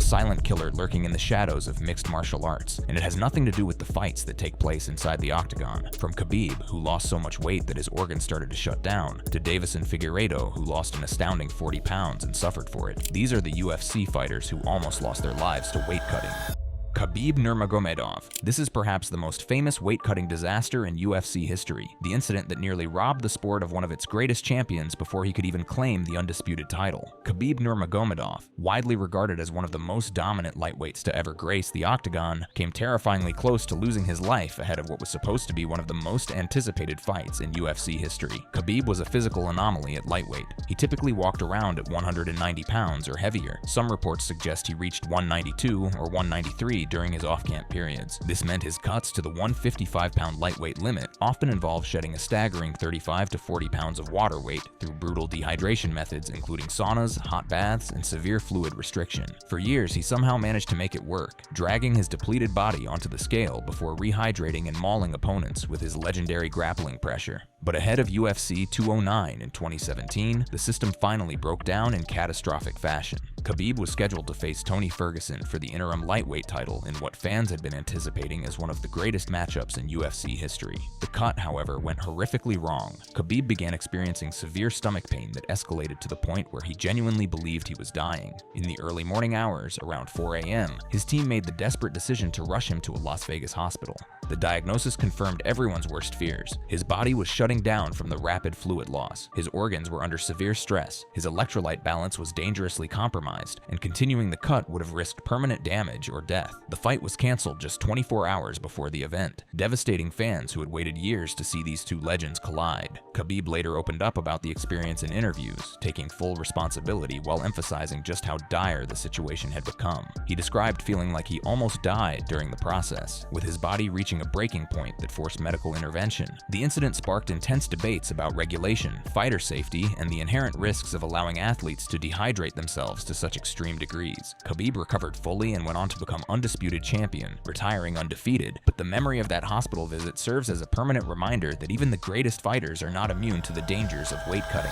silent killer lurking in the shadows of mixed martial arts, and it has nothing to do with the fights that take place inside the octagon. From Khabib, who lost so much weight that his organs started to shut down, to Deiveson Figueiredo, who lost an astounding 40 pounds and suffered for it. These are the UFC fighters who almost lost their lives to weight cutting. Khabib Nurmagomedov. This is perhaps the most famous weight-cutting disaster in UFC history, the incident that nearly robbed the sport of one of its greatest champions before he could even claim the undisputed title. Khabib Nurmagomedov, widely regarded as one of the most dominant lightweights to ever grace the octagon, came terrifyingly close to losing his life ahead of what was supposed to be one of the most anticipated fights in UFC history. Khabib was a physical anomaly at lightweight. He typically walked around at 190 pounds or heavier. Some reports suggest he reached 192 or 193 during his off-camp periods. This meant his cuts to the 155-pound lightweight limit often involved shedding a staggering 35 to 40 pounds of water weight through brutal dehydration methods including saunas, hot baths, and severe fluid restriction. For years, he somehow managed to make it work, dragging his depleted body onto the scale before rehydrating and mauling opponents with his legendary grappling pressure. But ahead of UFC 209 in 2017, the system finally broke down in catastrophic fashion. Khabib was scheduled to face Tony Ferguson for the interim lightweight title in what fans had been anticipating as one of the greatest matchups in UFC history. The cut, however, went horrifically wrong. Khabib began experiencing severe stomach pain that escalated to the point where he genuinely believed he was dying. In the early morning hours, around 4 a.m., his team made the desperate decision to rush him to a Las Vegas hospital. The diagnosis confirmed everyone's worst fears. His body was shutting down from the rapid fluid loss. His organs were under severe stress. His electrolyte balance was dangerously compromised, and continuing the cut would have risked permanent damage or death. The fight was canceled just 24 hours before the event, devastating fans who had waited years to see these two legends collide. Khabib later opened up about the experience in interviews, taking full responsibility while emphasizing just how dire the situation had become. He described feeling like he almost died during the process, with his body reaching a breaking point that forced medical intervention. The incident sparked intense debates about regulation, fighter safety, and the inherent risks of allowing athletes to dehydrate themselves to such extreme degrees. Khabib recovered fully and went on to become undisputed champion, retiring undefeated, but the memory of that hospital visit serves as a permanent reminder that even the greatest fighters are not immune to the dangers of weight cutting.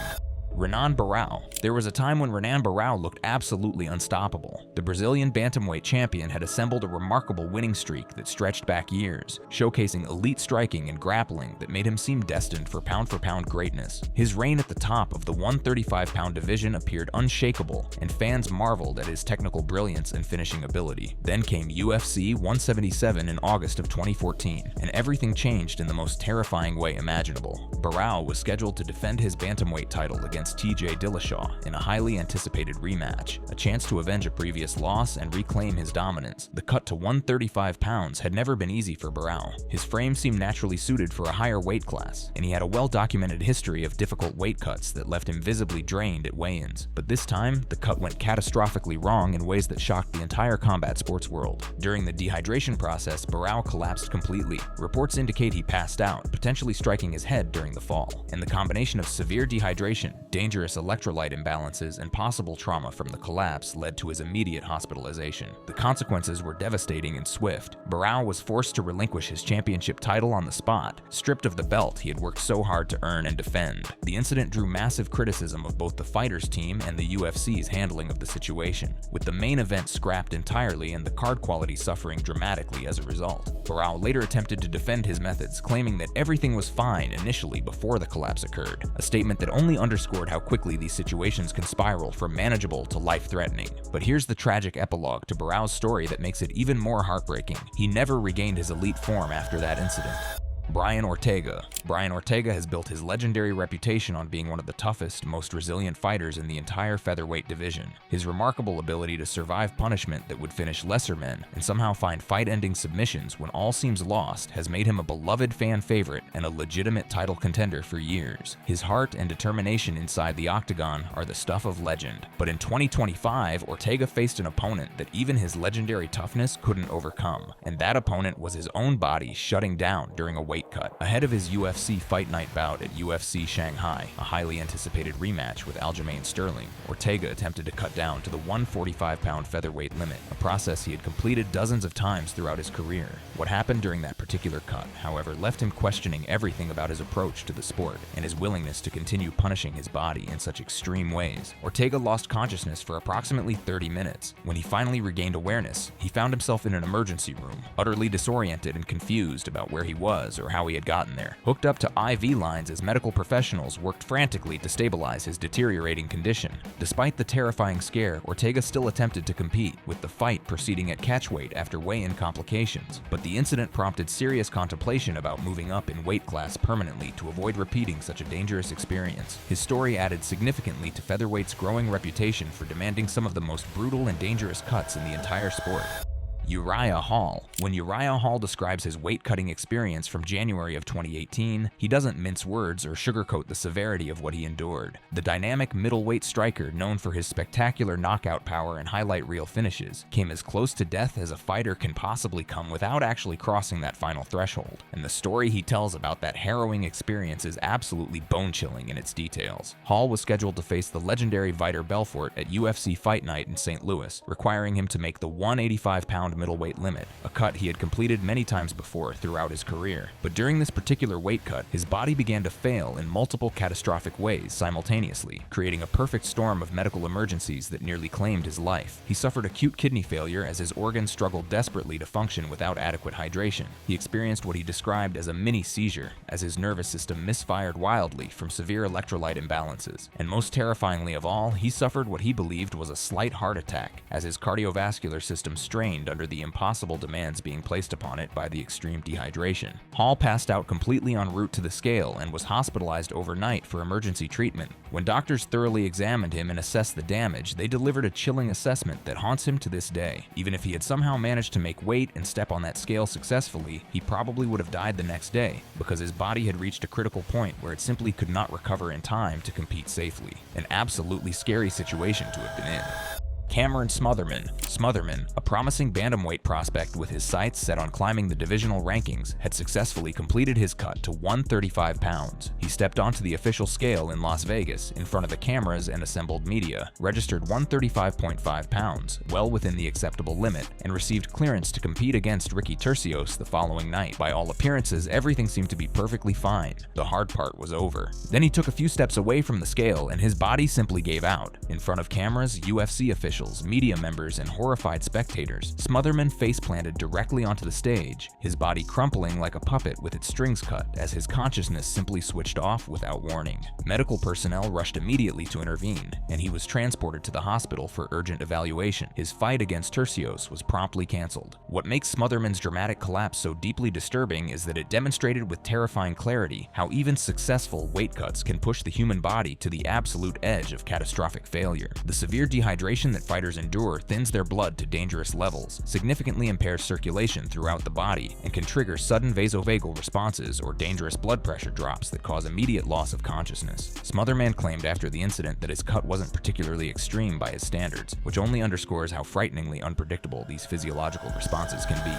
Renan Barao. There was a time when Renan Barao looked absolutely unstoppable. The Brazilian bantamweight champion had assembled a remarkable winning streak that stretched back years, showcasing elite striking and grappling that made him seem destined for pound-for-pound greatness. His reign at the top of the 135-pound division appeared unshakable, and fans marveled at his technical brilliance and finishing ability. Then came UFC 177 in August of 2014, and everything changed in the most terrifying way imaginable. Barao was scheduled to defend his bantamweight title against TJ Dillashaw in a highly anticipated rematch, a chance to avenge a previous loss and reclaim his dominance. The cut to 135 pounds had never been easy for Barao. His frame seemed naturally suited for a higher weight class, and he had a well-documented history of difficult weight cuts that left him visibly drained at weigh-ins. But this time, the cut went catastrophically wrong in ways that shocked the entire combat sports world. During the dehydration process, Barao collapsed completely. Reports indicate he passed out, potentially striking his head during the fall, and the combination of severe dehydration, dangerous electrolyte imbalances, and possible trauma from the collapse led to his immediate hospitalization. The consequences were devastating and swift. Barao was forced to relinquish his championship title on the spot, stripped of the belt he had worked so hard to earn and defend. The incident drew massive criticism of both the fighters team and the UFC's handling of the situation, with the main event scrapped entirely and the card quality suffering dramatically as a result. Barao later attempted to defend his methods, claiming that everything was fine initially before the collapse occurred, a statement that only underscored how quickly these situations can spiral from manageable to life-threatening. But here's the tragic epilogue to Barao's story that makes it even more heartbreaking. He never regained his elite form after that incident. Brian Ortega. Brian Ortega has built his legendary reputation on being one of the toughest, most resilient fighters in the entire featherweight division. His remarkable ability to survive punishment that would finish lesser men and somehow find fight-ending submissions when all seems lost has made him a beloved fan favorite and a legitimate title contender for years. His heart and determination inside the octagon are the stuff of legend. But in 2025, Ortega faced an opponent that even his legendary toughness couldn't overcome, and that opponent was his own body shutting down during a weight cut. Ahead of his UFC Fight Night bout at UFC Shanghai, a highly anticipated rematch with Aljamain Sterling, Ortega attempted to cut down to the 145-pound featherweight limit, a process he had completed dozens of times throughout his career. What happened during that particular cut, however, left him questioning everything about his approach to the sport and his willingness to continue punishing his body in such extreme ways. Ortega lost consciousness for approximately 30 minutes. When he finally regained awareness, he found himself in an emergency room, utterly disoriented and confused about where he was or how he had gotten there. Hooked up to IV lines as medical professionals worked frantically to stabilize his deteriorating condition. Despite the terrifying scare, Ortega still attempted to compete, with the fight proceeding at catchweight after weigh-in complications. But the incident prompted serious contemplation about moving up in weight class permanently to avoid repeating such a dangerous experience. His story added significantly to featherweight's growing reputation for demanding some of the most brutal and dangerous cuts in the entire sport. Uriah Hall. When Uriah Hall describes his weight-cutting experience from January of 2018, he doesn't mince words or sugarcoat the severity of what he endured. The dynamic middleweight striker, known for his spectacular knockout power and highlight reel finishes, came as close to death as a fighter can possibly come without actually crossing that final threshold. And the story he tells about that harrowing experience is absolutely bone-chilling in its details. Hall was scheduled to face the legendary Vitor Belfort at UFC Fight Night in St. Louis, requiring him to make the 185-pound middleweight limit, a cut he had completed many times before throughout his career. But during this particular weight cut, his body began to fail in multiple catastrophic ways simultaneously, creating a perfect storm of medical emergencies that nearly claimed his life. He suffered acute kidney failure as his organs struggled desperately to function without adequate hydration. He experienced what he described as a mini seizure, as his nervous system misfired wildly from severe electrolyte imbalances. And most terrifyingly of all, he suffered what he believed was a slight heart attack, as his cardiovascular system strained under the impossible demands being placed upon it by the extreme dehydration. Hall passed out completely en route to the scale and was hospitalized overnight for emergency treatment. When doctors thoroughly examined him and assessed the damage, they delivered a chilling assessment that haunts him to this day. Even if he had somehow managed to make weight and step on that scale successfully, he probably would have died the next day, because his body had reached a critical point where it simply could not recover in time to compete safely. An absolutely scary situation to have been in. Cameron Smotherman. Smotherman, a promising bantamweight prospect with his sights set on climbing the divisional rankings, had successfully completed his cut to 135 pounds. He stepped onto the official scale in Las Vegas in front of the cameras and assembled media, registered 135.5 pounds, well within the acceptable limit, and received clearance to compete against Ricky Turcios the following night. By all appearances, everything seemed to be perfectly fine. The hard part was over. Then he took a few steps away from the scale and his body simply gave out. In front of cameras, UFC officials, media members, and horrified spectators, Smotherman face-planted directly onto the stage, his body crumpling like a puppet with its strings cut as his consciousness simply switched off without warning. Medical personnel rushed immediately to intervene, and he was transported to the hospital for urgent evaluation. His fight against Turcios was promptly canceled. What makes Smotherman's dramatic collapse so deeply disturbing is that it demonstrated with terrifying clarity how even successful weight cuts can push the human body to the absolute edge of catastrophic failure. The severe dehydration that fighters endure thins their blood to dangerous levels, significantly impairs circulation throughout the body, and can trigger sudden vasovagal responses or dangerous blood pressure drops that cause immediate loss of consciousness. Smotherman claimed after the incident that his cut wasn't particularly extreme by his standards, which only underscores how frighteningly unpredictable these physiological responses can be.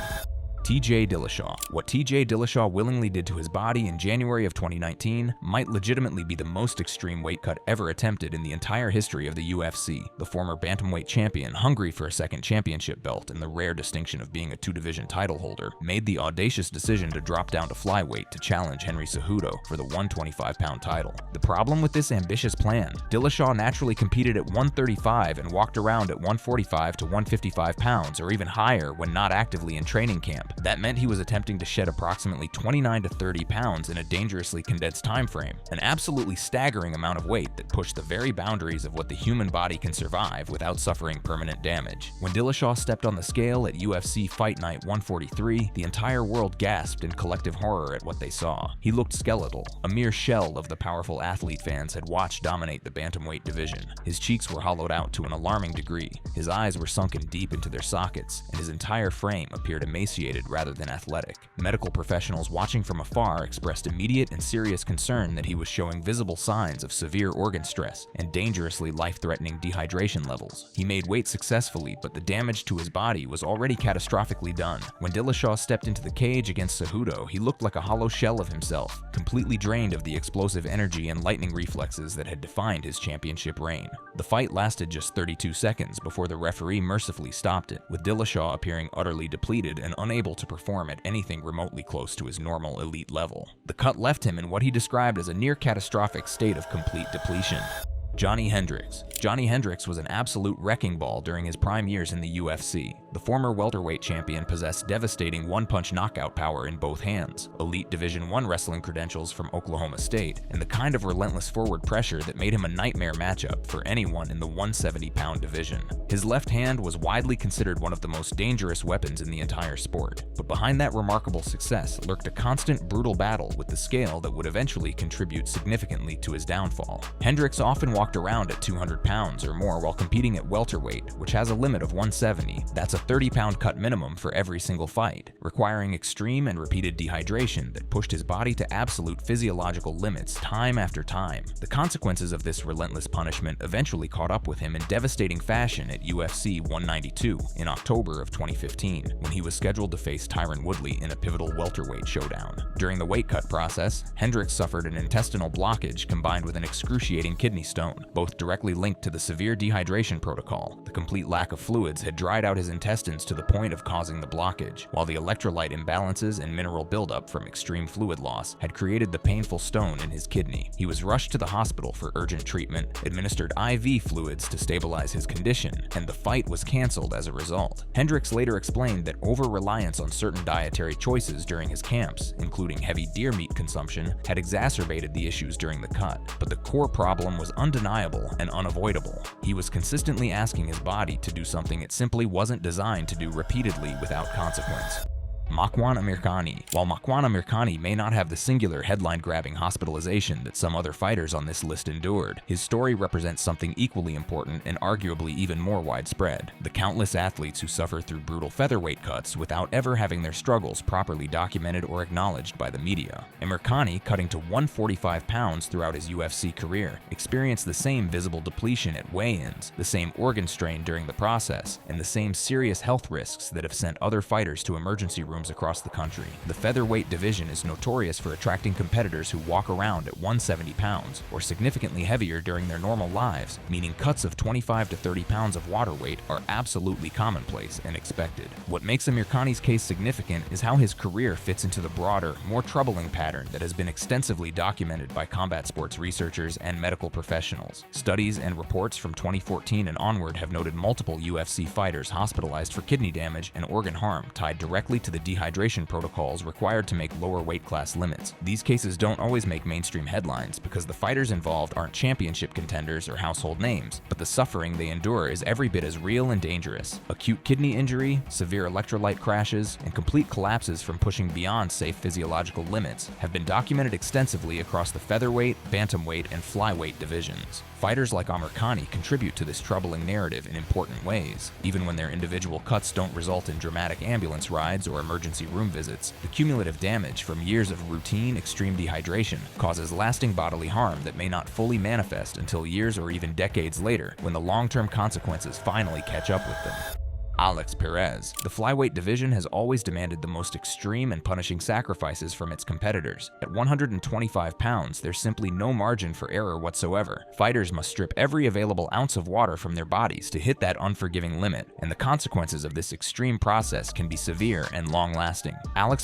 TJ Dillashaw. What TJ Dillashaw willingly did to his body in January of 2019 might legitimately be the most extreme weight cut ever attempted in the entire history of the UFC. The former bantamweight champion, hungry for a second championship belt and the rare distinction of being a two-division title holder, made the audacious decision to drop down to flyweight to challenge Henry Cejudo for the 125-pound title. The problem with this ambitious plan, Dillashaw naturally competed at 135 and walked around at 145 to 155 pounds or even higher when not actively in training camp. That meant he was attempting to shed approximately 29 to 30 pounds in a dangerously condensed time frame, an absolutely staggering amount of weight that pushed the very boundaries of what the human body can survive without suffering permanent damage. When Dillashaw stepped on the scale at UFC Fight Night 143, the entire world gasped in collective horror at what they saw. He looked skeletal, a mere shell of the powerful athlete fans had watched dominate the bantamweight division. His cheeks were hollowed out to an alarming degree, his eyes were sunken deep into their sockets, and his entire frame appeared emaciated depleted rather than athletic. Medical professionals watching from afar expressed immediate and serious concern that he was showing visible signs of severe organ stress and dangerously life-threatening dehydration levels. He made weight successfully, but the damage to his body was already catastrophically done. When Dillashaw stepped into the cage against Cejudo, he looked like a hollow shell of himself, completely drained of the explosive energy and lightning reflexes that had defined his championship reign. The fight lasted just 32 seconds before the referee mercifully stopped it, with Dillashaw appearing utterly depleted and unable to perform at anything remotely close to his normal elite level. The cut left him in what he described as a near-catastrophic state of complete depletion. Johny Hendricks. Johny Hendricks was an absolute wrecking ball during his prime years in the UFC. The former welterweight champion possessed devastating one-punch knockout power in both hands, elite Division I wrestling credentials from Oklahoma State, and the kind of relentless forward pressure that made him a nightmare matchup for anyone in the 170-pound division. His left hand was widely considered one of the most dangerous weapons in the entire sport, but behind that remarkable success lurked a constant, brutal battle with the scale that would eventually contribute significantly to his downfall. Hendricks often walked around at 200 pounds or more while competing at welterweight, which has a limit of 170. That's a 30-pound cut minimum for every single fight, requiring extreme and repeated dehydration that pushed his body to absolute physiological limits time after time. The consequences of this relentless punishment eventually caught up with him in devastating fashion at UFC 192 in October of 2015, when he was scheduled to face Tyron Woodley in a pivotal welterweight showdown. During the weight cut process, Hendricks suffered an intestinal blockage combined with an excruciating kidney stone, both directly linked to the severe dehydration protocol. The complete lack of fluids had dried out his intestines to the point of causing the blockage, while the electrolyte imbalances and mineral buildup from extreme fluid loss had created the painful stone in his kidney. He was rushed to the hospital for urgent treatment, administered IV fluids to stabilize his condition, and the fight was canceled as a result. Hendricks later explained that over-reliance on certain dietary choices during his camps, including heavy deer meat consumption, had exacerbated the issues during the cut, but the core problem was undeniable and unavoidable. He was consistently asking his body to do something it simply wasn't designed to do repeatedly without consequence. Makwan Amirkhani. While Makwan Amirkhani may not have the singular headline-grabbing hospitalization that some other fighters on this list endured, his story represents something equally important and arguably even more widespread: the countless athletes who suffer through brutal featherweight cuts without ever having their struggles properly documented or acknowledged by the media. Amirkhani, cutting to 145 pounds throughout his UFC career, experienced the same visible depletion at weigh-ins, the same organ strain during the process, and the same serious health risks that have sent other fighters to emergency rooms across the country. The featherweight division is notorious for attracting competitors who walk around at 170 pounds or significantly heavier during their normal lives, meaning cuts of 25 to 30 pounds of water weight are absolutely commonplace and expected. What makes Amirkhani's case significant is how his career fits into the broader, more troubling pattern that has been extensively documented by combat sports researchers and medical professionals. Studies and reports from 2014 and onward have noted multiple UFC fighters hospitalized for kidney damage and organ harm tied directly to the dehydration protocols required to make lower weight class limits. These cases don't always make mainstream headlines because the fighters involved aren't championship contenders or household names, but the suffering they endure is every bit as real and dangerous. Acute kidney injury, severe electrolyte crashes, and complete collapses from pushing beyond safe physiological limits have been documented extensively across the featherweight, bantamweight, and flyweight divisions. Fighters like Amirkhani contribute to this troubling narrative in important ways. Even when their individual cuts don't result in dramatic ambulance rides or emergency room visits, the cumulative damage from years of routine extreme dehydration causes lasting bodily harm that may not fully manifest until years or even decades later, when the long-term consequences finally catch up with them. Perez. The flyweight division has always demanded the most extreme and punishing sacrifices from its competitors. At 125 pounds, there's simply no margin for error whatsoever. Fighters must strip every available ounce of water from their bodies to hit that unforgiving limit, and the consequences of this extreme process can be severe and long-lasting.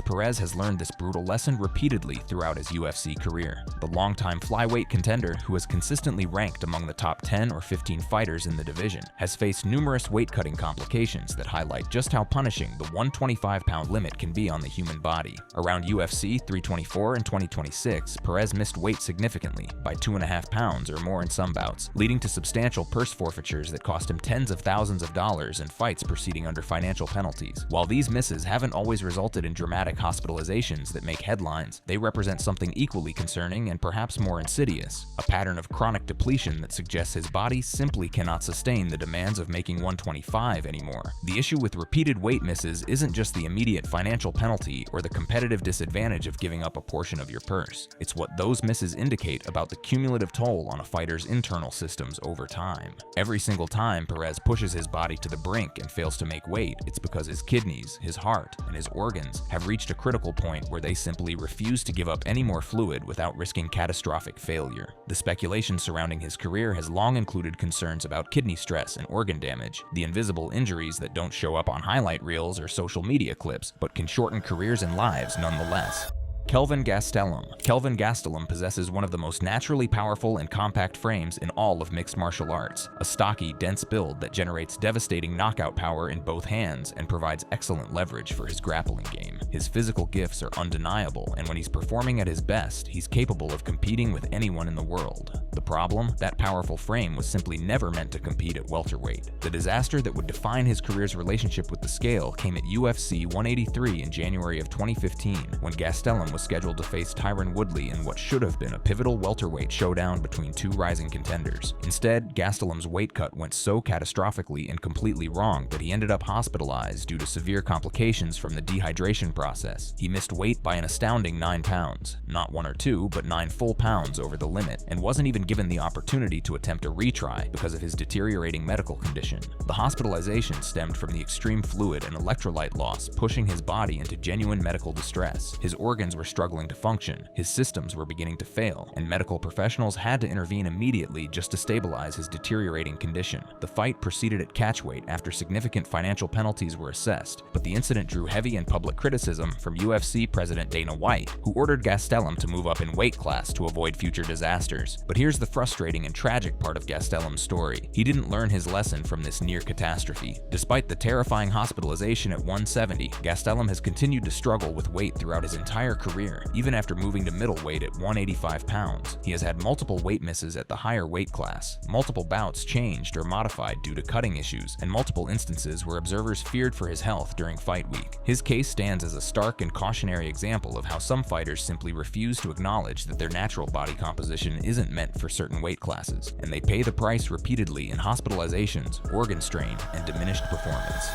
Perez has learned this brutal lesson repeatedly throughout his UFC career. The longtime flyweight contender, who has consistently ranked among the top 10 or 15 fighters in the division, has faced numerous weight-cutting complications that highlight just how punishing the 125-pound limit can be on the human body. Around UFC 324 and 2026, Perez missed weight significantly, by 2.5 pounds or more in some bouts, leading to substantial purse forfeitures that cost him tens of thousands of dollars and fights proceeding under financial penalties. While these misses haven't always resulted in dramatic hospitalizations that make headlines, they represent something equally concerning and perhaps more insidious: a pattern of chronic depletion that suggests his body simply cannot sustain the demands of making 125 anymore. The issue with repeated weight misses isn't just the immediate financial penalty or the competitive disadvantage of giving up a portion of your purse. It's what those misses indicate about the cumulative toll on a fighter's internal systems over time. Every single time Perez pushes his body to the brink and fails to make weight, it's because his kidneys, his heart, and his organs have reached a critical point where they simply refuse to give up any more fluid without risking catastrophic failure. The speculation surrounding his career has long included concerns about kidney stress and organ damage, the invisible injuries that don't show up on highlight reels or social media clips, but can shorten careers and lives nonetheless. Kelvin Gastelum. Kelvin Gastelum possesses one of the most naturally powerful and compact frames in all of mixed martial arts, a stocky, dense build that generates devastating knockout power in both hands and provides excellent leverage for his grappling game. His physical gifts are undeniable, and when he's performing at his best, he's capable of competing with anyone in the world. The problem? That powerful frame was simply never meant to compete at welterweight. The disaster that would define his career's relationship with the scale came at UFC 183 in January of 2015, when Gastelum was scheduled to face Tyron Woodley in what should have been a pivotal welterweight showdown between two rising contenders. Instead, Gastelum's weight cut went so catastrophically and completely wrong that he ended up hospitalized due to severe complications from the dehydration process. He missed weight by an astounding 9 pounds, not 1 or 2, but 9 full pounds over the limit, and wasn't even given the opportunity to attempt a retry because of his deteriorating medical condition. The hospitalization stemmed from the extreme fluid and electrolyte loss, pushing his body into genuine medical distress. His organs were struggling to function, his systems were beginning to fail, and medical professionals had to intervene immediately just to stabilize his deteriorating condition. The fight proceeded at catchweight after significant financial penalties were assessed, but the incident drew heavy and public criticism from UFC President Dana White, who ordered Gastelum to move up in weight class to avoid future disasters. But here's the frustrating and tragic part of Gastelum's story. He didn't learn his lesson from this near catastrophe. Despite the terrifying hospitalization at 170, Gastelum has continued to struggle with weight throughout his entire career, even after moving to middleweight at 185 pounds. He has had multiple weight misses at the higher weight class, multiple bouts changed or modified due to cutting issues, and multiple instances where observers feared for his health during fight week. His case stands as a stark and cautionary example of how some fighters simply refuse to acknowledge that their natural body composition isn't meant for certain weight classes, and they pay the price repeatedly in hospitalizations, organ strain, and diminished performance.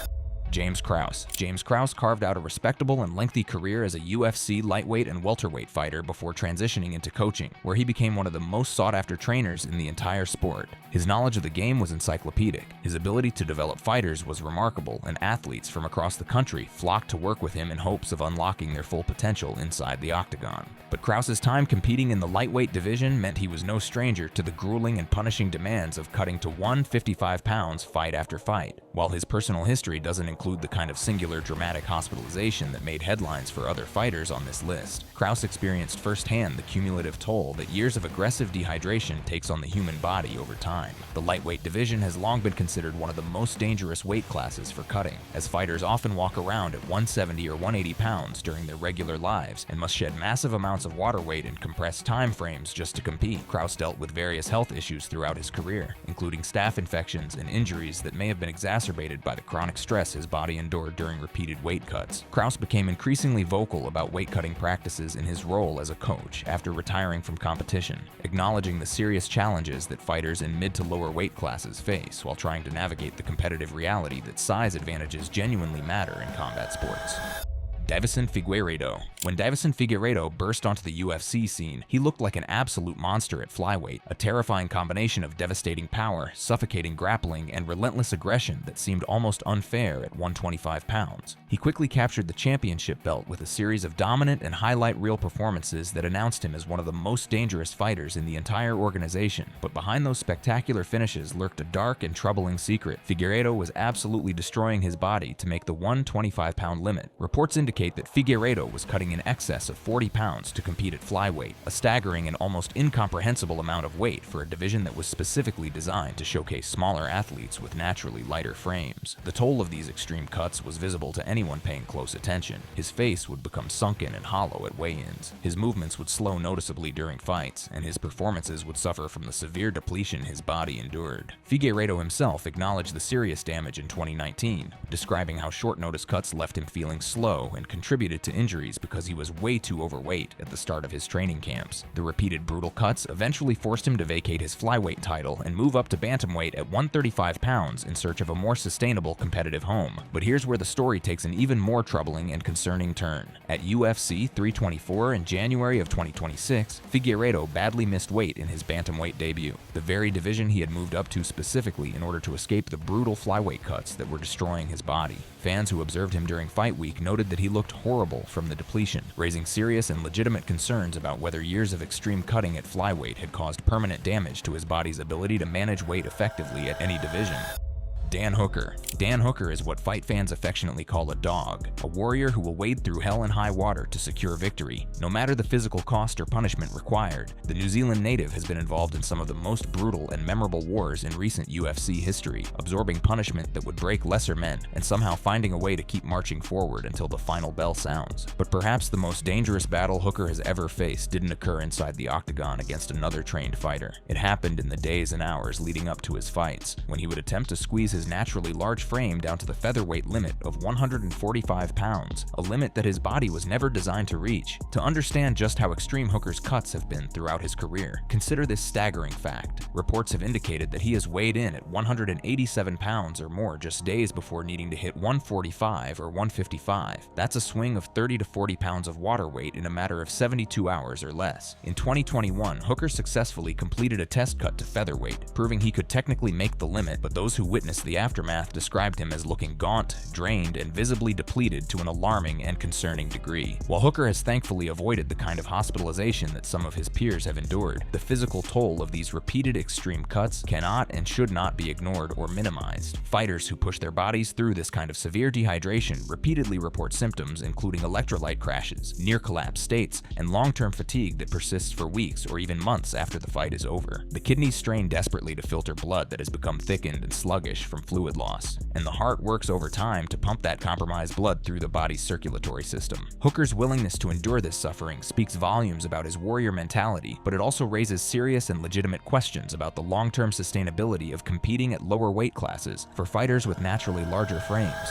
James Krause. James Krause carved out a respectable and lengthy career as a UFC lightweight and welterweight fighter before transitioning into coaching, where he became one of the most sought-after trainers in the entire sport. His knowledge of the game was encyclopedic, his ability to develop fighters was remarkable, and athletes from across the country flocked to work with him in hopes of unlocking their full potential inside the octagon. But Krause's time competing in the lightweight division meant he was no stranger to the grueling and punishing demands of cutting to 155 pounds fight after fight. While his personal history doesn't include the kind of singular dramatic hospitalization that made headlines for other fighters on this list, Krause experienced firsthand the cumulative toll that years of aggressive dehydration takes on the human body over time. The lightweight division has long been considered one of the most dangerous weight classes for cutting, as fighters often walk around at 170 or 180 pounds during their regular lives and must shed massive amounts of water weight in compressed time frames just to compete. Krause dealt with various health issues throughout his career, including staph infections and injuries that may have been exacerbated by the chronic stress his body endured during repeated weight cuts. Krause became increasingly vocal about weight cutting practices in his role as a coach after retiring from competition, acknowledging the serious challenges that fighters in mid to lower weight classes face while trying to navigate the competitive reality that size advantages genuinely matter in combat sports. Deiveson Figueiredo. When Deiveson Figueiredo burst onto the UFC scene, he looked like an absolute monster at flyweight, a terrifying combination of devastating power, suffocating grappling, and relentless aggression that seemed almost unfair at 125 pounds. He quickly captured the championship belt with a series of dominant and highlight reel performances that announced him as one of the most dangerous fighters in the entire organization. But behind those spectacular finishes lurked a dark and troubling secret. Figueiredo was absolutely destroying his body to make the 125-pound limit. Reports indicate that Figueiredo was cutting in excess of 40 pounds to compete at flyweight, a staggering and almost incomprehensible amount of weight for a division that was specifically designed to showcase smaller athletes with naturally lighter frames. The toll of these extreme cuts was visible to anyone paying close attention. His face would become sunken and hollow at weigh-ins, his movements would slow noticeably during fights, and his performances would suffer from the severe depletion his body endured. Figueiredo himself acknowledged the serious damage in 2019, describing how short-notice cuts left him feeling slow and had contributed to injuries because he was way too overweight at the start of his training camps. The repeated brutal cuts eventually forced him to vacate his flyweight title and move up to bantamweight at 135 pounds in search of a more sustainable competitive home. But here's where the story takes an even more troubling and concerning turn. At UFC 324 in January of 2026, Figueiredo badly missed weight in his bantamweight debut, the very division he had moved up to specifically in order to escape the brutal flyweight cuts that were destroying his body. Fans who observed him during fight week noted that he looked horrible from the depletion, raising serious and legitimate concerns about whether years of extreme cutting at flyweight had caused permanent damage to his body's ability to manage weight effectively at any division. Dan Hooker. Dan Hooker is what fight fans affectionately call a dog, a warrior who will wade through hell and high water to secure victory, no matter the physical cost or punishment required. The New Zealand native has been involved in some of the most brutal and memorable wars in recent UFC history, absorbing punishment that would break lesser men and somehow finding a way to keep marching forward until the final bell sounds. But perhaps the most dangerous battle Hooker has ever faced didn't occur inside the octagon against another trained fighter. It happened in the days and hours leading up to his fights, when he would attempt to squeeze his naturally large frame down to the featherweight limit of 145 pounds, a limit that his body was never designed to reach. To understand just how extreme Hooker's cuts have been throughout his career, consider this staggering fact. Reports have indicated that he has weighed in at 187 pounds or more just days before needing to hit 145 or 155. That's a swing of 30 to 40 pounds of water weight in a matter of 72 hours or less. In 2021, Hooker successfully completed a test cut to featherweight, proving he could technically make the limit, but those who witnessed the aftermath described him as looking gaunt, drained, and visibly depleted to an alarming and concerning degree. While Hooker has thankfully avoided the kind of hospitalization that some of his peers have endured, the physical toll of these repeated extreme cuts cannot and should not be ignored or minimized. Fighters who push their bodies through this kind of severe dehydration repeatedly report symptoms including electrolyte crashes, near-collapse states, and long-term fatigue that persists for weeks or even months after the fight is over. The kidneys strain desperately to filter blood that has become thickened and sluggish from fluid loss, and the heart works overtime to pump that compromised blood through the body's circulatory system. Hooker's willingness to endure this suffering speaks volumes about his warrior mentality, but it also raises serious and legitimate questions about the long-term sustainability of competing at lower weight classes for fighters with naturally larger frames.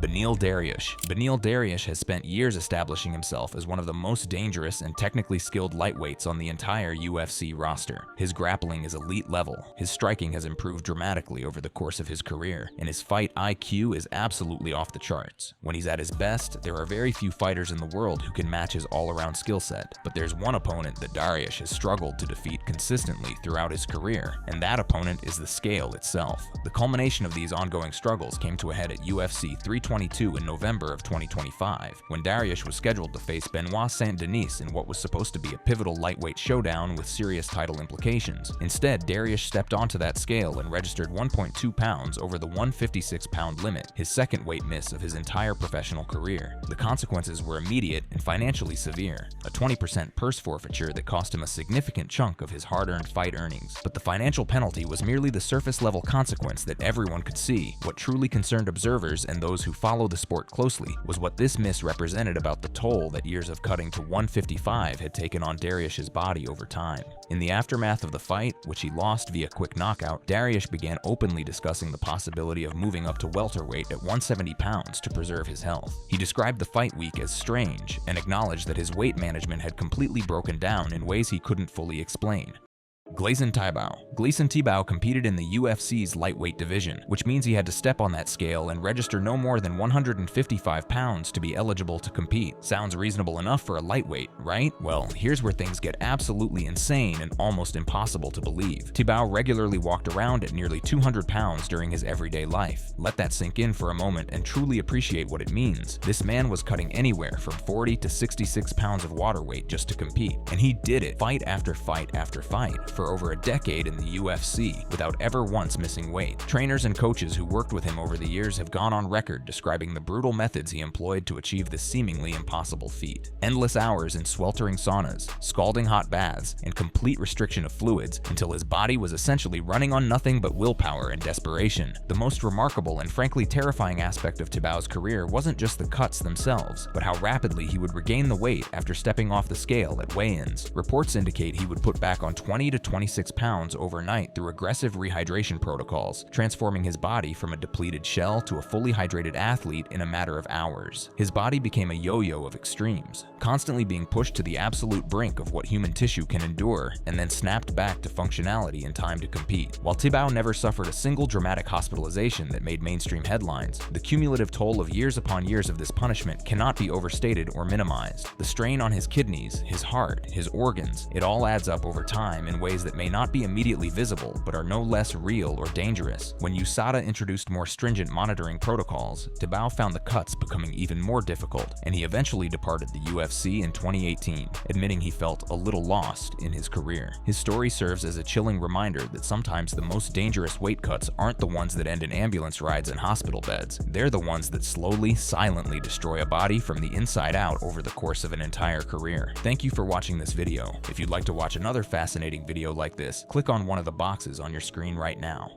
Beneil Dariush. Beneil Dariush has spent years establishing himself as one of the most dangerous and technically skilled lightweights on the entire UFC roster. His grappling is elite level, his striking has improved dramatically over the course of his career, and his fight IQ is absolutely off the charts. When he's at his best, there are very few fighters in the world who can match his all-around skill set, but there's one opponent that Dariush has struggled to defeat consistently throughout his career, and that opponent is the scale itself. The culmination of these ongoing struggles came to a head at UFC 322 in November of 2025, when Dariush was scheduled to face Benoit Saint-Denis in what was supposed to be a pivotal lightweight showdown with serious title implications. Instead, Dariush stepped onto that scale and registered 1.2 pounds over the 156-pound limit, his second weight miss of his entire professional career. The consequences were immediate and financially severe, a 20% purse forfeiture that cost him a significant chunk of his hard-earned fight earnings. But the financial penalty was merely the surface-level consequence that everyone could see. What truly concerned observers and those who follow the sport closely was what this miss represented about the toll that years of cutting to 155 had taken on Dariush's body over time. In the aftermath of the fight, which he lost via quick knockout, Dariush began openly discussing the possibility of moving up to welterweight at 170 pounds to preserve his health. He described the fight week as strange and acknowledged that his weight management had completely broken down in ways he couldn't fully explain. Gleison Tibau. Gleison Tibau competed in the UFC's lightweight division, which means he had to step on that scale and register no more than 155 pounds to be eligible to compete. Sounds reasonable enough for a lightweight, right? Well, here's where things get absolutely insane and almost impossible to believe. Tibau regularly walked around at nearly 200 pounds during his everyday life. Let that sink in for a moment and truly appreciate what it means. This man was cutting anywhere from 40 to 66 pounds of water weight just to compete, and he did it fight after fight after fight for over a decade in the UFC without ever once missing weight. Trainers and coaches who worked with him over the years have gone on record describing the brutal methods he employed to achieve this seemingly impossible feat. Endless hours in sweltering saunas, scalding hot baths, and complete restriction of fluids until his body was essentially running on nothing but willpower and desperation. The most remarkable and frankly terrifying aspect of Tibau's career wasn't just the cuts themselves, but how rapidly he would regain the weight after stepping off the scale at weigh-ins. Reports indicate he would put back on 20 to 26 pounds overnight through aggressive rehydration protocols, transforming his body from a depleted shell to a fully hydrated athlete in a matter of hours. His body became a yo-yo of extremes, constantly being pushed to the absolute brink of what human tissue can endure, and then snapped back to functionality in time to compete. While Tibau never suffered a single dramatic hospitalization that made mainstream headlines, the cumulative toll of years upon years of this punishment cannot be overstated or minimized. The strain on his kidneys, his heart, his organs, it all adds up over time in ways that may not be immediately visible, but are no less real or dangerous. When USADA introduced more stringent monitoring protocols, Tibau found the cuts becoming even more difficult, and he eventually departed the UFC in 2018, admitting he felt a little lost in his career. His story serves as a chilling reminder that sometimes the most dangerous weight cuts aren't the ones that end in ambulance rides and hospital beds. They're the ones that slowly, silently destroy a body from the inside out over the course of an entire career. Thank you for watching this video. If you'd like to watch another fascinating video like this, click on one of the boxes on your screen right now.